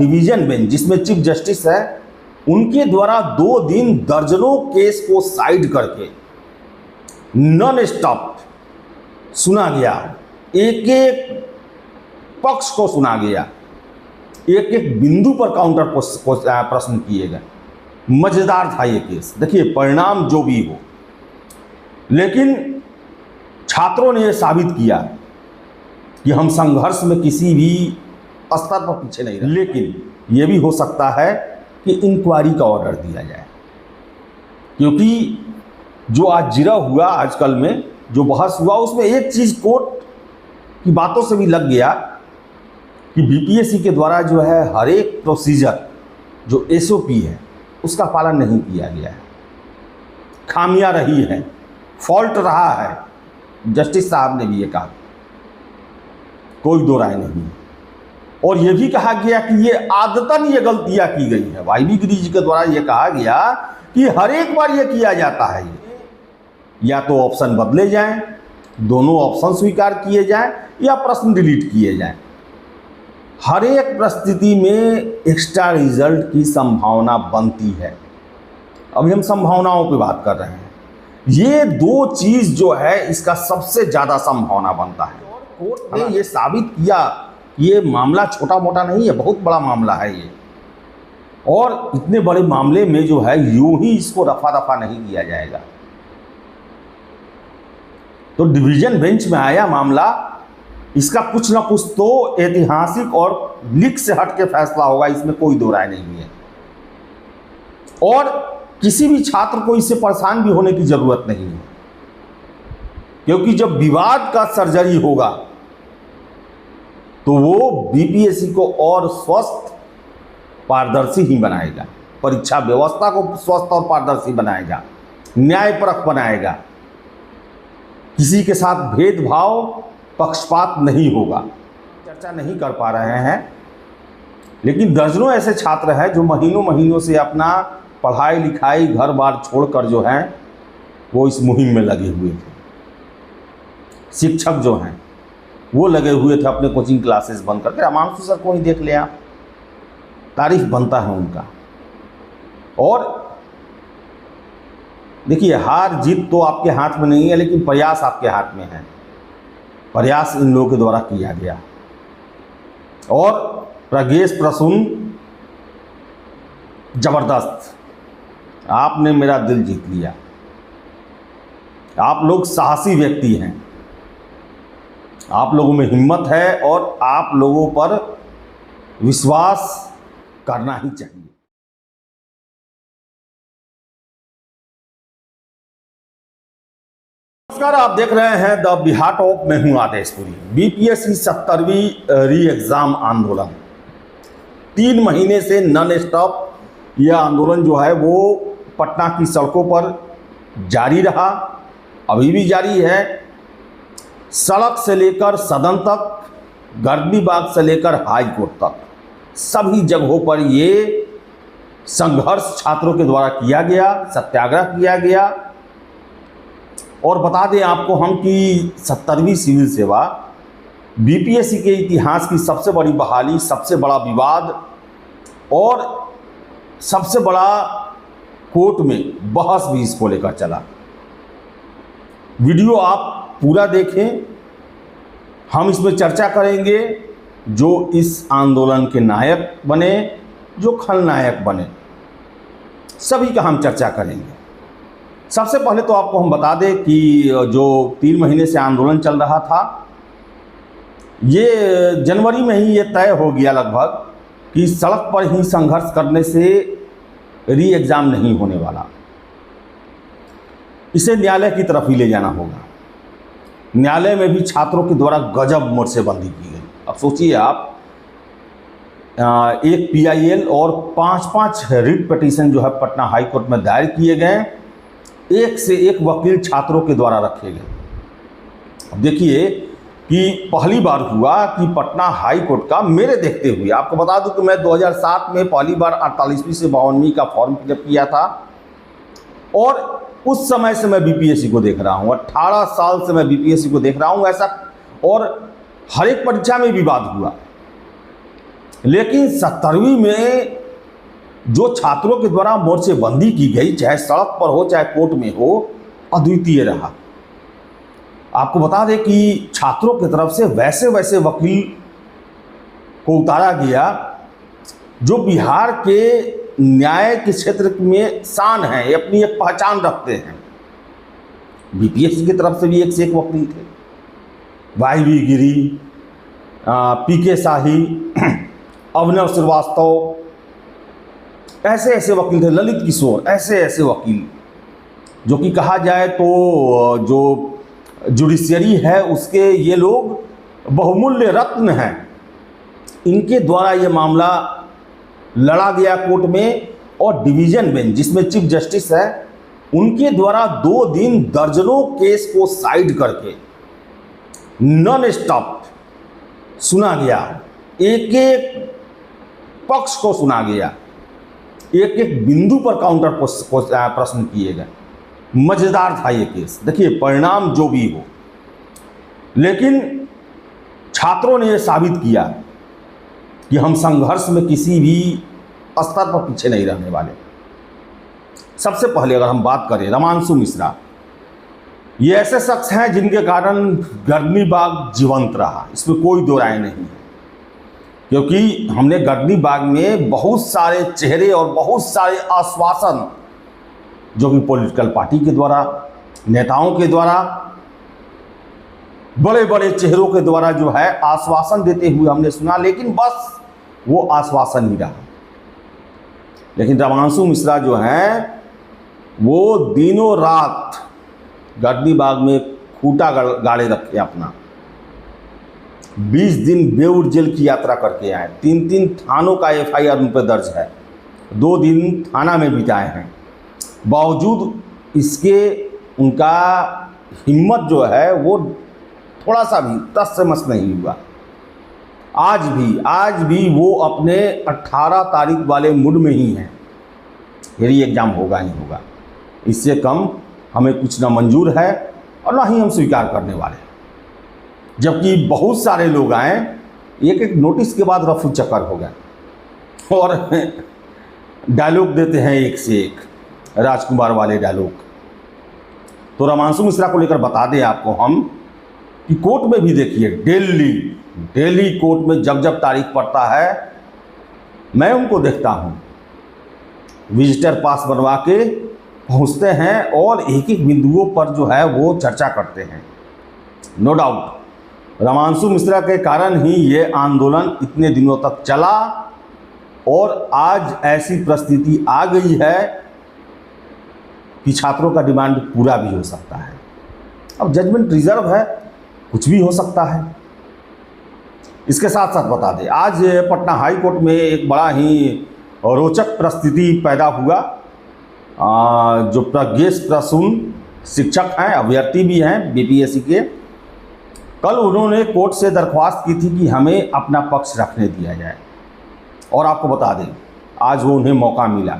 Division bench जिसमें chief justice है, उनके द्वारा 2 दिन दर्जनों केस को साइड करके नॉन स्टॉप सुना गया, एक एक पक्ष को सुना गया, एक एक बिंदु पर काउंटर प्रश्न किए गए। मजेदार था ये केस। देखिए, परिणाम जो भी हो, लेकिन छात्रों ने यह साबित किया कि हम संघर्ष में किसी भी स्तर पर पीछे नहीं रहे। लेकिन यह भी हो सकता है कि इंक्वायरी का ऑर्डर दिया जाए, क्योंकि जो आज जिरा हुआ, आजकल में जो बहस हुआ, उसमें एक चीज़ कोर्ट की बातों से भी लग गया कि बीपीएससी के द्वारा जो है हर एक प्रोसीजर जो एसओपी है उसका पालन नहीं किया गया है, खामियां रही है, फॉल्ट रहा है। जस्टिस साहब ने भी ये कहा, कोई दो राय नहीं। और ये भी कहा गया कि ये आदतन ये गलतियां की गई है। वाईबी गिरी जी के द्वारा ये कहा गया कि हर एक बार ये किया जाता है, या तो ऑप्शन बदले जाएं, दोनों ऑप्शन स्वीकार किए जाएं, या प्रश्न डिलीट किए जाएं। हर एक परिस्थिति में एक्स्ट्रा रिजल्ट की संभावना बनती है। अभी हम संभावनाओं पे बात कर रहे हैं। ये 2 चीज़ जो है, इसका सबसे ज़्यादा संभावना बनता है। कोर्ट ने ये साबित किया कि ये मामला छोटा मोटा नहीं है, बहुत बड़ा मामला है ये। और इतने बड़े मामले में जो है यूं ही इसको रफा दफा नहीं किया जाएगा। तो डिवीजन बेंच में आया मामला, इसका कुछ ना कुछ तो ऐतिहासिक और लीक से हट के फैसला होगा, इसमें कोई दो राय नहीं है। और किसी भी छात्र को इससे परेशान भी होने की जरूरत नहीं है, क्योंकि जब विवाद का सर्जरी होगा तो वो बीपीएससी को और स्वस्थ पारदर्शी ही बनाएगा, परीक्षा व्यवस्था को स्वस्थ और पारदर्शी बनाएगा, न्यायपरक बनाएगा, किसी के साथ भेदभाव पक्षपात नहीं होगा। चर्चा नहीं कर पा रहे हैं, लेकिन दर्जनों ऐसे छात्र हैं जो महीनों महीनों से अपना पढ़ाई लिखाई घर बार छोड़कर जो हैं वो इस मुहिम में लगे हुए थे। शिक्षक जो हैं वो लगे हुए थे अपने कोचिंग क्लासेस बंद करके। अमांशु सर को ही देख ले आप, तारीफ बनता है उनका। और देखिए, हार जीत तो आपके हाथ में नहीं है, लेकिन प्रयास आपके हाथ में है। प्रयास इन लोगों के द्वारा किया गया। और प्रज्ञेश प्रसून जबरदस्त, आपने मेरा दिल जीत लिया। आप लोग साहसी व्यक्ति हैं, आप लोगों में हिम्मत है और आप लोगों पर विश्वास करना ही चाहिए। नमस्कार, आप देख रहे हैं द बिहार टॉप। मैं हूं आदेशपुरी। बीपीएससी 70वीं री एग्जाम आंदोलन 3 महीने से नॉन स्टॉप यह आंदोलन जो है वो पटना की सड़कों पर जारी रहा, अभी भी जारी है। सड़क से लेकर सदन तक, गर्दनी बाग से लेकर हाई कोर्ट तक, सभी जगहों पर ये संघर्ष छात्रों के द्वारा किया गया, सत्याग्रह किया गया। और बता दें आपको हम कि 70वीं सिविल सेवा बीपीएससी के इतिहास की सबसे बड़ी बहाली, सबसे बड़ा विवाद और सबसे बड़ा कोर्ट में बहस भी इसको लेकर चला। वीडियो आप पूरा देखें, हम इसमें चर्चा करेंगे जो इस आंदोलन के नायक बने, जो खलनायक बने, सभी का हम चर्चा करेंगे। सबसे पहले तो आपको हम बता दें कि जो 3 महीने से आंदोलन चल रहा था, ये जनवरी में ही ये तय हो गया लगभग कि सड़क पर ही संघर्ष करने से री एग्ज़ाम नहीं होने वाला, इसे न्यायालय की तरफ ही ले जाना होगा। न्यायालय में भी छात्रों के द्वारा गजब मोर्चेबंदी की गई। अब सोचिए आप, एक पीआईएल और 5-5 रिट पिटीशन जो है पटना हाई कोर्ट में दायर किए गए, एक से एक वकील छात्रों के द्वारा रखे गए। अब देखिए कि पहली बार हुआ कि पटना हाई कोर्ट का, मेरे देखते हुए आपको बता दूं कि मैं 2007 में पहली बार 48वीं से 52वीं का फॉर्म फिलअप किया था, और उस समय से मैं बीपीएससी को देख रहा हूँ। 18 साल से मैं बीपीएससी को देख रहा हूँ ऐसा। और हर एक परीक्षा में विवाद हुआ, लेकिन 70वीं में जो छात्रों के द्वारा मोर्चेबंदी की गई, चाहे सड़क पर हो चाहे कोर्ट में हो, अद्वितीय रहा। आपको बता दें कि छात्रों की तरफ से वैसे वैसे वकील को उतारा गया जो बिहार के न्याय के क्षेत्र में शान है, ये अपनी एक पहचान रखते हैं। बीपीएससी की तरफ से भी एक से एक वकील थे, वाई गिरी, पीके शाही, अभिनव श्रीवास्तव, ऐसे ऐसे वकील थे, ललित किशोर, ऐसे ऐसे वकील जो कि कहा जाए तो जो जुडिशियरी है उसके ये लोग बहुमूल्य रत्न हैं। इनके द्वारा ये मामला लड़ा गया कोर्ट में, और डिवीजन बेंच जिसमें चीफ जस्टिस है उनके द्वारा 2 दिन दर्जनों केस को साइड करके नॉन स्टॉप सुना गया। एक एक पक्ष को सुना गया, एक एक बिंदु पर काउंटर प्रश्न किए गए। मजेदार था ये केस। देखिए, परिणाम जो भी हो, लेकिन छात्रों ने यह साबित किया कि हम संघर्ष में किसी भी स्तर पर पीछे नहीं रहने वाले। सबसे पहले अगर हम बात करें रमांशु मिश्रा, ये ऐसे शख्स हैं जिनके कारण गर्दनी बाग जीवंत रहा, इसमें कोई दो राय नहीं है। क्योंकि हमने गर्दनी बाग में बहुत सारे चेहरे और बहुत सारे आश्वासन जो कि पॉलिटिकल पार्टी के द्वारा, नेताओं के द्वारा, बड़े बड़े चेहरों के द्वारा जो है आश्वासन देते हुए हमने सुना, लेकिन बस वो आश्वासन ही रहा। लेकिन रमांशु मिश्रा जो हैं वो दिनों रात गर्दनी बाग में खूंटा गाड़े रखे अपना। 20 दिन बेऊर जेल की यात्रा करके आए, 3 थानों का FIR उन पर दर्ज है, 2 दिन थाना में बिताए हैं। बावजूद इसके उनका हिम्मत जो है वो थोड़ा सा भी तस से मस नहीं हुआ। आज भी वो अपने 18 तारीख वाले मूड में ही हैं, यही एग्ज़ाम होगा ही होगा, इससे कम हमें कुछ ना मंजूर है और ना ही हम स्वीकार करने वाले। जबकि बहुत सारे लोग आए, एक एक नोटिस के बाद रफू चक्कर हो गए और डायलॉग देते हैं एक से एक, राजकुमार वाले डायलॉग। तो रमांशु मिश्रा को लेकर बता दें आपको हम कि कोर्ट में भी देखिए, डेली कोर्ट में जब तारीख पड़ता है मैं उनको देखता हूँ, विजिटर पास बनवा के पहुँचते हैं और एक एक बिंदुओं पर जो है वो चर्चा करते हैं। नो डाउट रमांशु मिश्रा के कारण ही ये आंदोलन इतने दिनों तक चला और आज ऐसी परिस्थिति आ गई है कि छात्रों का डिमांड पूरा भी हो सकता है। अब जजमेंट रिजर्व है, कुछ भी हो सकता है। इसके साथ साथ बता दें, आज पटना हाई कोर्ट में एक बड़ा ही रोचक परिस्थिति पैदा हुआ। जो प्रज्ञेश प्रसून शिक्षक हैं, अभ्यर्थी भी हैं बीपीएससी के, कल उन्होंने कोर्ट से दरख्वास्त की थी कि हमें अपना पक्ष रखने दिया जाए। और आपको बता दें आज वो उन्हें मौका मिला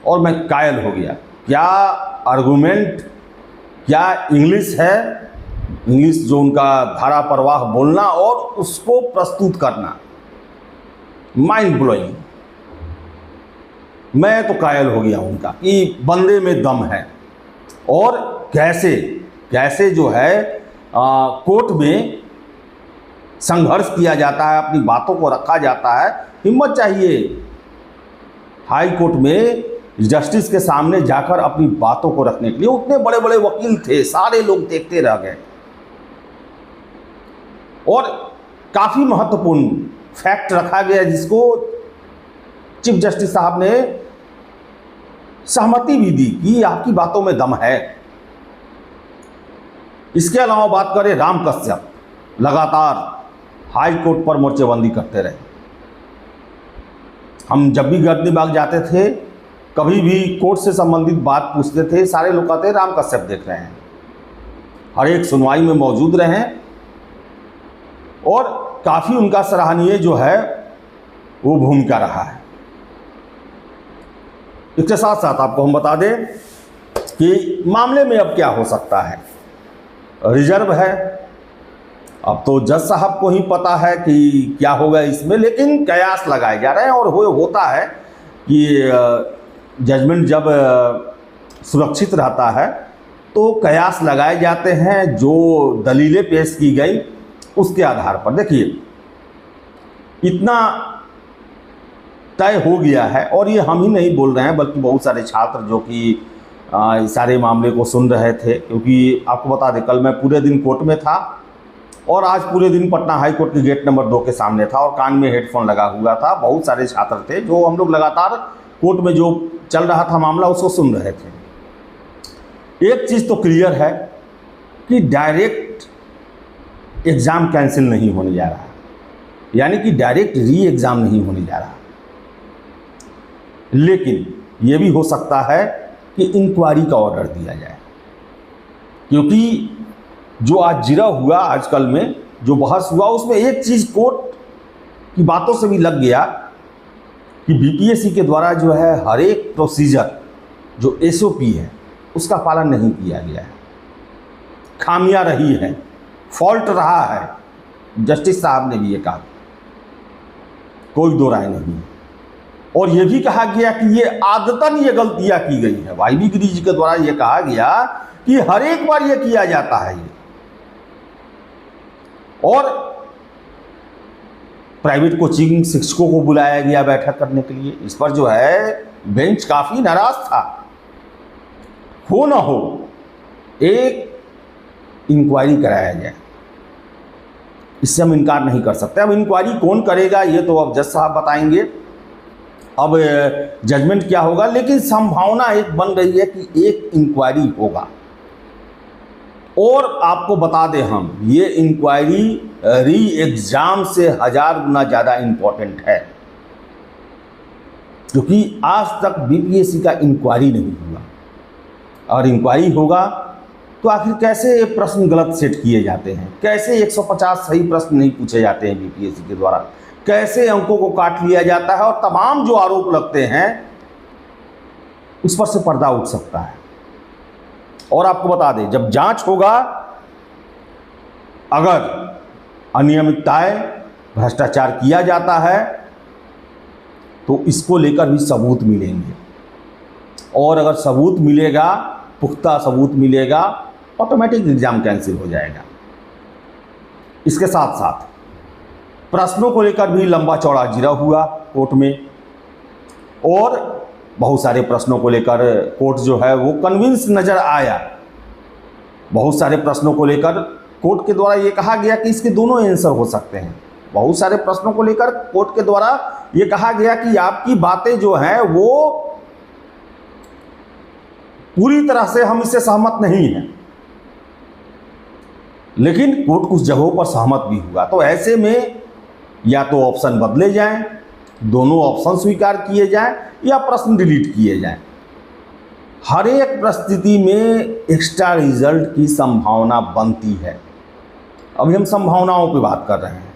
और मैं कायल हो गया। क्या आर्गूमेंट, क्या इंग्लिश है, इंग्लिश जो उनका धारा प्रवाह बोलना और उसको प्रस्तुत करना, माइंड ब्लोइंग। मैं तो कायल हो गया उनका कि बंदे में दम है। और कैसे जो है कोर्ट में संघर्ष किया जाता है, अपनी बातों को रखा जाता है। हिम्मत चाहिए हाई कोर्ट में जस्टिस के सामने जाकर अपनी बातों को रखने के लिए। उतने बड़े बड़े वकील थे, सारे लोग देखते रह गए। और काफ़ी महत्वपूर्ण फैक्ट रखा गया जिसको चीफ जस्टिस साहब ने सहमति भी दी कि आपकी बातों में दम है। इसके अलावा बात करें, राम कश्यप लगातार हाई कोर्ट पर मोर्चेबंदी करते रहे। हम जब भी गर्दनी बाग जाते थे, कभी भी कोर्ट से संबंधित बात पूछते थे, सारे लोग कहते राम कश्यप देख रहे हैं, हर एक सुनवाई में मौजूद रहे और काफ़ी उनका सराहनीय जो है वो भूमिका रहा है। इसके साथ साथ आपको हम बता दें कि मामले में अब क्या हो सकता है। रिजर्व है, अब तो जज साहब को ही पता है कि क्या होगा इसमें, लेकिन कयास लगाए जा रहे हैं। और होता है कि जजमेंट जब सुरक्षित रहता है तो कयास लगाए जाते हैं, जो दलीलें पेश की गई उसके आधार पर। देखिए, इतना तय हो गया है, और ये हम ही नहीं बोल रहे हैं बल्कि बहुत सारे छात्र जो कि सारे मामले को सुन रहे थे, क्योंकि आपको बता दें कल मैं पूरे दिन कोर्ट में था और आज पूरे दिन पटना हाई कोर्ट के गेट नंबर 2 के सामने था और कान में हेडफोन लगा हुआ था। बहुत सारे छात्र थे जो हम लोग लगातार कोर्ट में जो चल रहा था मामला उसको सुन रहे थे। एक चीज़ तो क्लियर है कि डायरेक्ट एग्ज़ाम कैंसिल नहीं होने जा रहा, यानी कि डायरेक्ट री एग्ज़ाम नहीं होने जा रहा, लेकिन ये भी हो सकता है कि इंक्वायरी का ऑर्डर दिया जाए। क्योंकि जो आज जिरा हुआ, आजकल में जो बहस हुआ, उसमें एक चीज़ कोर्ट की बातों से भी लग गया कि बीपीएससी के द्वारा जो है हर एक प्रोसीजर जो एसओपी है उसका पालन नहीं किया गया है, खामियां रही है, फॉल्ट रहा है। जस्टिस साहब ने भी ये कहा, कोई दो राय नहीं। और ये भी कहा गया कि ये आदतन ये गलतियां की गई है। वाईबी गिरी जी के द्वारा ये कहा गया कि हर एक बार ये किया जाता है ये। और प्राइवेट कोचिंग शिक्षकों को बुलाया गया बैठक करने के लिए। इस पर जो है बेंच काफी नाराज था। हो ना हो, एक इंक्वायरी कराया जाए, इससे हम इनकार नहीं कर सकते। अब इंक्वायरी कौन करेगा ये तो अब जज साहब बताएंगे, अब जजमेंट क्या होगा, लेकिन संभावना एक बन रही है कि एक इंक्वायरी होगा। और आपको बता दें हम, ये इंक्वायरी री एग्जाम से 1000 गुना ज़्यादा इम्पोर्टेंट है, क्योंकि आज तक बीपीएससी का इंक्वायरी नहीं हुआ। और इंक्वायरी होगा तो आखिर कैसे प्रश्न गलत सेट किए जाते हैं, कैसे 150 सही प्रश्न नहीं पूछे जाते हैं बीपीएससी के द्वारा, कैसे अंकों को काट लिया जाता है, और तमाम जो आरोप लगते हैं उस पर से पर्दा उठ सकता है। और आपको बता दें, जब जांच होगा, अगर अनियमितताएं, भ्रष्टाचार किया जाता है तो इसको लेकर भी सबूत मिलेंगे। और अगर सबूत मिलेगा, पुख्ता सबूत मिलेगा, ऑटोमेटिक एग्जाम कैंसिल हो जाएगा। इसके साथ साथ प्रश्नों को लेकर भी लंबा चौड़ा जिरा हुआ कोर्ट में, और बहुत सारे प्रश्नों को लेकर कोर्ट जो है वो कन्विंस नज़र आया। बहुत सारे प्रश्नों को लेकर कोर्ट के द्वारा ये कहा गया कि इसके दोनों आंसर हो सकते हैं। बहुत सारे प्रश्नों को लेकर कोर्ट के द्वारा ये कहा गया कि आपकी बातें जो हैं वो पूरी तरह से हम इससे सहमत नहीं हैं, लेकिन कोर्ट कुछ जगहों पर सहमत भी हुआ। तो ऐसे में या तो ऑप्शन बदले जाएं, दोनों ऑप्शन स्वीकार किए जाएं, या प्रश्न डिलीट किए जाएं। हर एक परिस्थिति में एक्स्ट्रा रिजल्ट की संभावना बनती है। अभी हम संभावनाओं पे बात कर रहे हैं।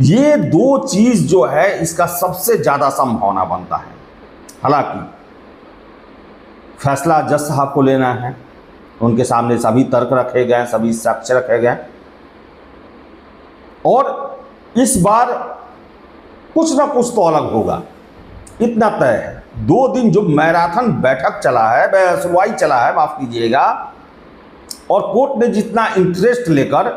ये दो चीज़ जो है इसका सबसे ज़्यादा संभावना बनता है। हालांकि फैसला जज साहब को लेना है, उनके सामने सभी तर्क रखे गए, सभी साक्ष्य रखे गए, और इस बार कुछ ना कुछ तो अलग होगा, इतना तय है। 2 दिन जो मैराथन बैठक चला है, सुनवाई चला है, माफ कीजिएगा, और कोर्ट ने जितना इंटरेस्ट लेकर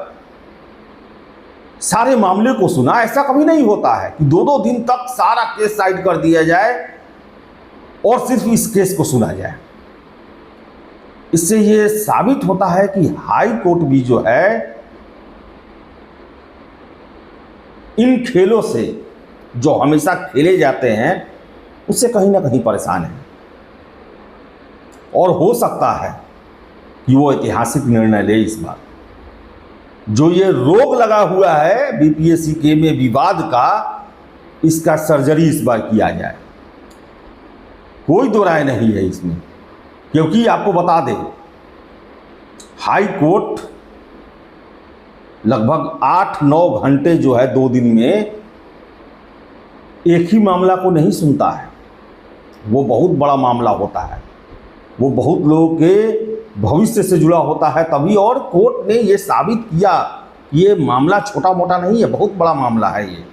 सारे मामले को सुना, ऐसा कभी नहीं होता है कि 2-2 दिन तक सारा केस साइड कर दिया जाए और सिर्फ इस केस को सुना जाए। इससे ये साबित होता है कि हाई कोर्ट भी जो है इन खेलों से जो हमेशा खेले जाते हैं उससे कहीं ना कहीं परेशान है, और हो सकता है कि वो ऐतिहासिक निर्णय ले इस बार। जो ये रोग लगा हुआ है बीपीएससी के में विवाद का, इसका सर्जरी इस बार किया जाए, कोई दो राय नहीं है इसमें। क्योंकि आपको बता दें, हाई कोर्ट लगभग 8-9 घंटे जो है 2 दिन में एक ही मामला को नहीं सुनता है। वो बहुत बड़ा मामला होता है, वो बहुत लोगों के भविष्य से जुड़ा होता है। तभी और कोर्ट ने ये साबित किया ये मामला छोटा मोटा नहीं है, बहुत बड़ा मामला है ये।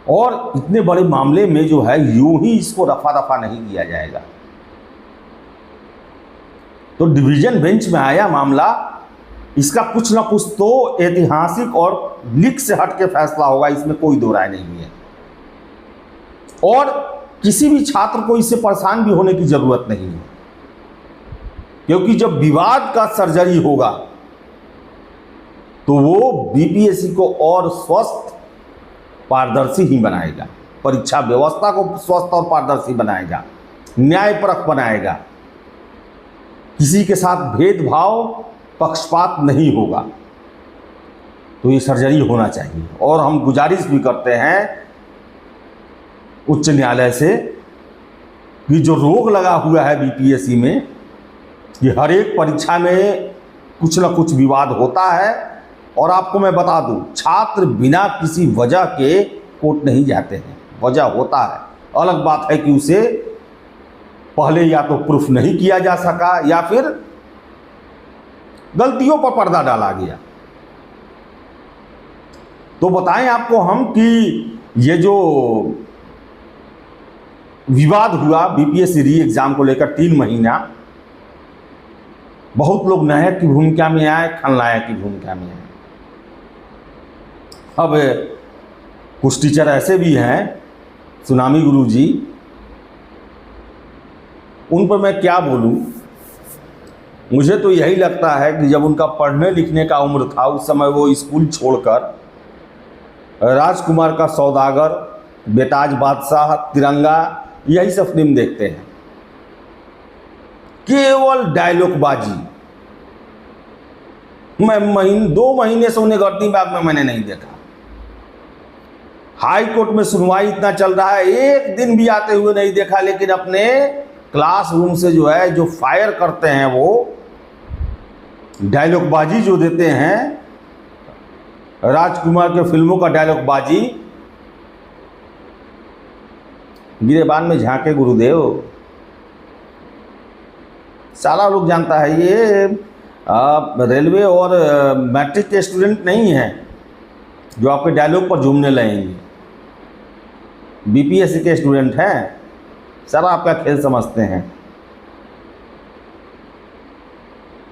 और इतने बड़े मामले में जो है यूं ही इसको रफा दफा नहीं किया जाएगा। तो डिवीजन बेंच में आया मामला, इसका कुछ ना कुछ तो ऐतिहासिक और लीक से हट के फैसला होगा, इसमें कोई दो राय नहीं है। और किसी भी छात्र को इससे परेशान भी होने की जरूरत नहीं है, क्योंकि जब विवाद का सर्जरी होगा तो वो बीपीएससी को और स्वस्थ पारदर्शी ही बनाएगा, परीक्षा व्यवस्था को स्वस्थ और पारदर्शी बनाएगा, न्यायपरक बनाएगा, किसी के साथ भेदभाव पक्षपात नहीं होगा। तो ये सर्जरी होना चाहिए। और हम गुजारिश भी करते हैं उच्च न्यायालय से कि जो रोक लगा हुआ है बीपीएससी में कि हर एक परीक्षा में कुछ ना कुछ विवाद होता है। और आपको मैं बता दूं, छात्र बिना किसी वजह के कोर्ट नहीं जाते हैं, वजह होता है। अलग बात है कि उसे पहले या तो प्रूफ नहीं किया जा सका या फिर गलतियों पर पर्दा डाला गया। तो बताएं आपको हम कि ये जो विवाद हुआ बीपीएससी री एग्जाम को लेकर 3 महीना, बहुत लोग नायक की भूमिका में आए, खलनायक की भूमिका में आए। अब कुछ टीचर ऐसे भी हैं, सुनामी गुरुजी, उन पर मैं क्या बोलूं। मुझे तो यही लगता है कि जब उनका पढ़ने लिखने का उम्र था, उस समय वो स्कूल छोड़कर राजकुमार का सौदागर, बेताज बादशाह, तिरंगा, यही सब फिल्म देखते हैं। केवल डायलॉगबाजी। मैं 2 महीने से उन्हें गर्दी बाग में मैंने नहीं देखा। हाई कोर्ट में सुनवाई इतना चल रहा है, एक दिन भी आते हुए नहीं देखा। लेकिन अपने क्लासरूम से जो है जो फायर करते हैं, वो डायलॉगबाजी जो देते हैं, राजकुमार के फिल्मों का डायलॉगबाजी, गिरेबान में झांके गुरुदेव, सारा लोग जानता है। ये रेलवे और मैट्रिक के स्टूडेंट नहीं हैं जो आपके डायलॉग पर झूमने लगेंगे, बीपीएससी के स्टूडेंट हैं, सारा आपका खेल समझते हैं।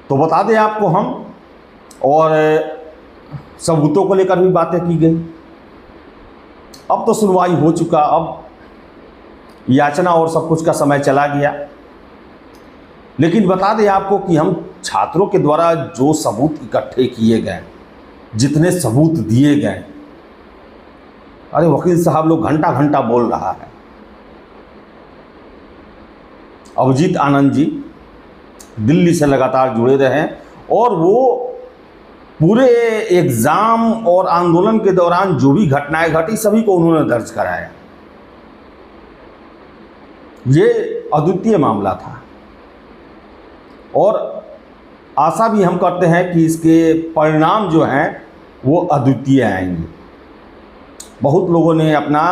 तो बता दें आपको हम, और सबूतों को लेकर भी बातें की गई। अब तो सुनवाई हो चुका, अब याचना और सब कुछ का समय चला गया। लेकिन बता दें आपको कि हम छात्रों के द्वारा जो सबूत इकट्ठे किए गए, जितने सबूत दिए गए, अरे वकील साहब लोग घंटा घंटा बोल रहा है। अभिजीत आनंद जी दिल्ली से लगातार जुड़े रहे और वो पूरे एग्ज़ाम और आंदोलन के दौरान जो भी घटनाएं घटी सभी को उन्होंने दर्ज कराया। ये अद्वितीय मामला था और आशा भी हम करते हैं कि इसके परिणाम जो हैं वो अद्वितीय आएंगे। बहुत लोगों ने अपना,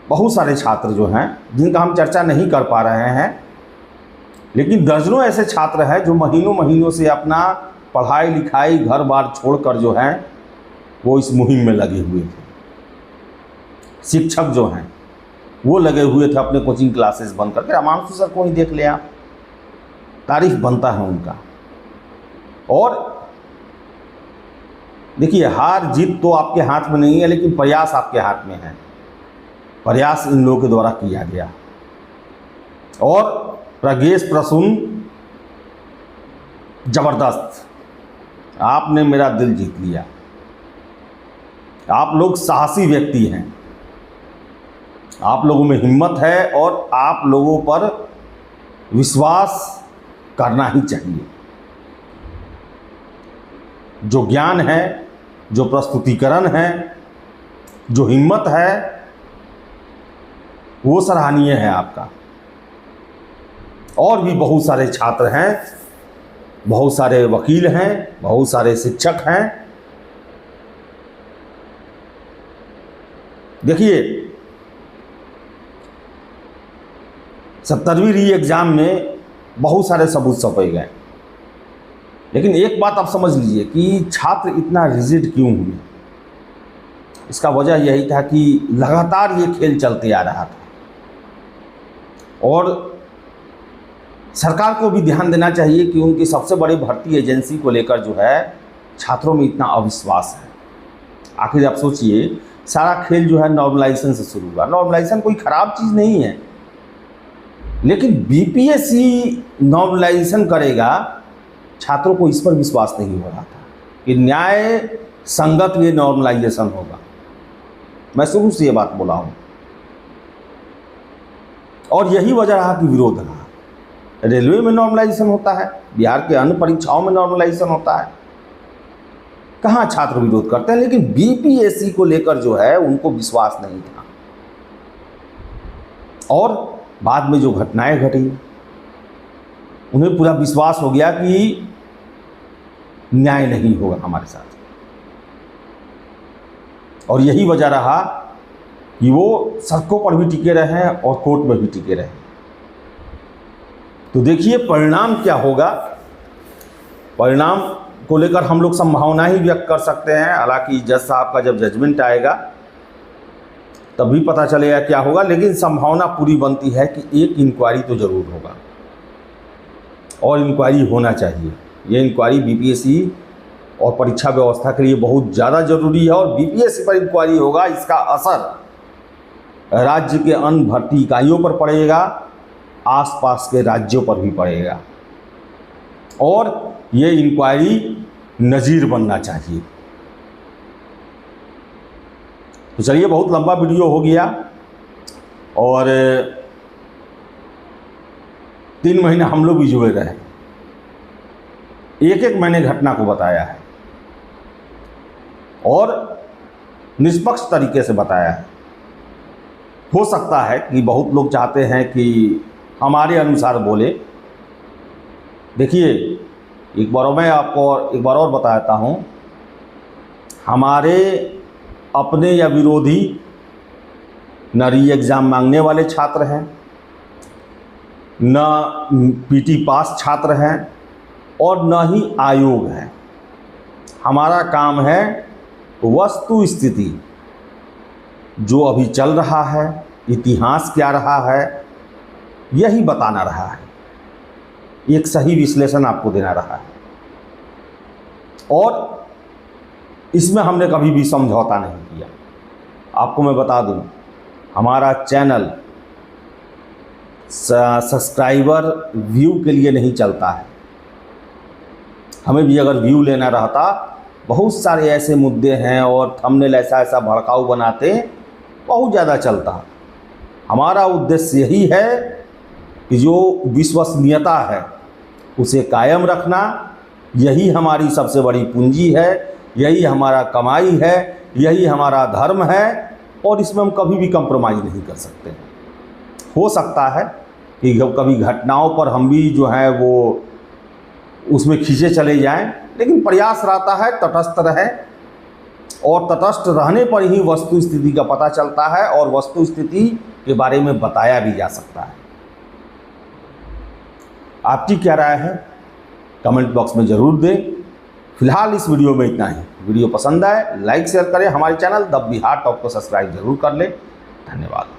बहुत सारे छात्र जो हैं जिनका हम चर्चा नहीं कर पा रहे हैं, लेकिन दर्जनों ऐसे छात्र हैं जो महीनों महीनों से अपना पढ़ाई लिखाई घर बार छोड़कर जो हैं वो इस मुहिम में लगे हुए थे। शिक्षक जो हैं वो लगे हुए थे अपने कोचिंग क्लासेस बंद करके। अमानसु सर को ही देख ले आप, तारीफ बनता है उनका। और देखिए, हार जीत तो आपके हाथ में नहीं है, लेकिन प्रयास आपके हाथ में है। प्रयास इन लोगों के द्वारा किया गया। और प्रज्ञेश प्रसून, जबरदस्त, आपने मेरा दिल जीत लिया। आप लोग साहसी व्यक्ति हैं, आप लोगों में हिम्मत है और आप लोगों पर विश्वास करना ही चाहिए। जो ज्ञान है, जो प्रस्तुतिकरण है, जो हिम्मत है, वो सराहनीय है आपका। और भी बहुत सारे छात्र हैं, बहुत सारे वकील हैं, बहुत सारे शिक्षक हैं। देखिए, 70वीं री एग्ज़ाम में बहुत सारे सबूत सौंपे गए। लेकिन एक बात आप समझ लीजिए कि छात्र इतना रिजिड क्यों हुए। इसका वजह यही था कि लगातार ये खेल चलते आ रहा था और सरकार को भी ध्यान देना चाहिए कि उनकी सबसे बड़ी भर्ती एजेंसी को लेकर जो है छात्रों में इतना अविश्वास है। आखिर आप सोचिए, सारा खेल जो है नॉर्मलाइजेशन से शुरू हुआ। नॉर्मलाइजेशन कोई ख़राब चीज़ नहीं है, लेकिन बीपीएससी नॉर्मलाइजेशन करेगा, छात्रों को इस पर विश्वास नहीं हो रहा था कि न्याय संगत ये नॉर्मलाइजेशन होगा। मैं शुरू से ये बात बोला हूँ और यही वजह रहा कि विरोध रहा। रेलवे में नॉर्मलाइजेशन होता है, बिहार के अन्य परीक्षाओं में नॉर्मलाइजेशन होता है, कहाँ छात्र विरोध करते हैं, लेकिन बीपीएससी को लेकर जो है उनको विश्वास नहीं था। और बाद में जो घटनाएं घटी, उन्हें पूरा विश्वास हो गया कि न्याय नहीं होगा हमारे साथ, और यही वजह रहा कि वो सड़कों पर भी टिके रहे और कोर्ट में भी टिके रहे। तो देखिए परिणाम क्या होगा। परिणाम को लेकर हम लोग संभावना ही व्यक्त कर सकते हैं, हालांकि जज साहब का जब जजमेंट आएगा तभी पता चलेगा क्या होगा, लेकिन संभावना पूरी बनती है कि एक इंक्वायरी तो ज़रूर होगा और इंक्वायरी होना चाहिए। ये इंक्वायरी बीपीएससी और परीक्षा व्यवस्था के लिए बहुत ज़्यादा ज़रूरी है, और बीपीएससी पर इंक्वायरी होगा, इसका असर राज्य के अन्य भर्ती इकाइयों पर पड़ेगा, आसपास के राज्यों पर भी पड़ेगा, और ये इंक्वायरी नज़ीर बनना चाहिए। तो चलिए, बहुत लंबा वीडियो हो गया और 3 महीने हम लोग भी जुड़े रहे, एक मैंने घटना को बताया है और निष्पक्ष तरीके से बताया है। हो सकता है कि बहुत लोग चाहते हैं कि हमारे अनुसार बोले। देखिए, एक बार मैं आपको एक बार और बताता हूँ, हमारे अपने या विरोधी न री एग्ज़ाम मांगने वाले छात्र हैं, न पीटी पास छात्र हैं और न ही आयोग है। हमारा काम है वस्तु स्थिति, जो अभी चल रहा है, इतिहास क्या रहा है, यही बताना रहा है, एक सही विश्लेषण आपको देना रहा है। और इसमें हमने कभी भी समझौता नहीं किया। आपको मैं बता दूं, हमारा चैनल सब्सक्राइबर व्यू के लिए नहीं चलता है। हमें भी अगर व्यू लेना रहता, बहुत सारे ऐसे मुद्दे हैं और थंबनेल ऐसा भड़काऊ बनाते, बहुत ज़्यादा चलता। हमारा उद्देश्य यही है कि जो विश्वसनीयता है उसे कायम रखना, यही हमारी सबसे बड़ी पूंजी है, यही हमारा कमाई है, यही हमारा धर्म है, और इसमें हम कभी भी कंप्रोमाइज़ नहीं कर सकते। हो सकता है कि कभी घटनाओं पर हम भी जो है वो उसमें खींचे चले जाएं, लेकिन प्रयास रहता है तटस्थ रहे, और तटस्थ रहने पर ही वस्तु स्थिति का पता चलता है और वस्तु स्थिति के बारे में बताया भी जा सकता है। आपकी क्या राय है कमेंट बॉक्स में ज़रूर दें। फिलहाल इस वीडियो में इतना ही। वीडियो पसंद आए लाइक शेयर करें, हमारे चैनल द बिहार टॉक को सब्सक्राइब जरूर कर लें। धन्यवाद।